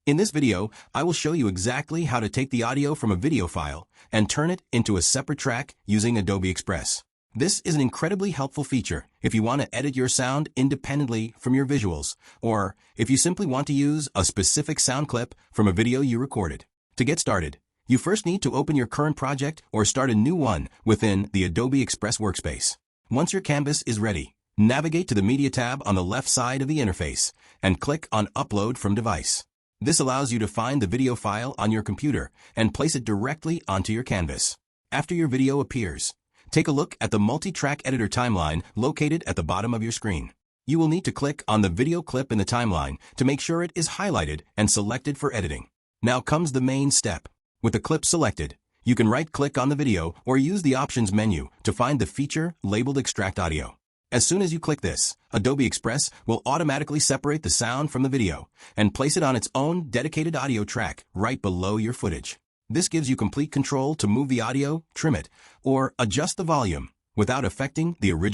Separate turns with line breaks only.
In this video, I will show you exactly how to take the audio from a video file and turn it into a separate track using Adobe Express. This is an incredibly helpful feature if you want to edit your sound independently from your visuals, or if you simply want to use a specific sound clip from a video you recorded. To get started, you first need to open your current project or start a new one within the Adobe Express workspace. Once your canvas is ready, navigate to the Media tab on the left side of the interface and click on Upload from Device. This allows you to find the video file on your computer and place it directly onto your canvas. After your video appears, take a look at the multi-track editor timeline located at the bottom of your screen. You will need to click on the video clip in the timeline to make sure it is highlighted and selected for editing. Now comes the main step. With the clip selected, you can right-click on the video or use the Options menu to find the feature labeled Extract Audio. As soon as you click this, Adobe Express will automatically separate the sound from the video and place it on its own dedicated audio track right below your footage. This gives you complete control to move the audio, trim it, or adjust the volume without affecting the original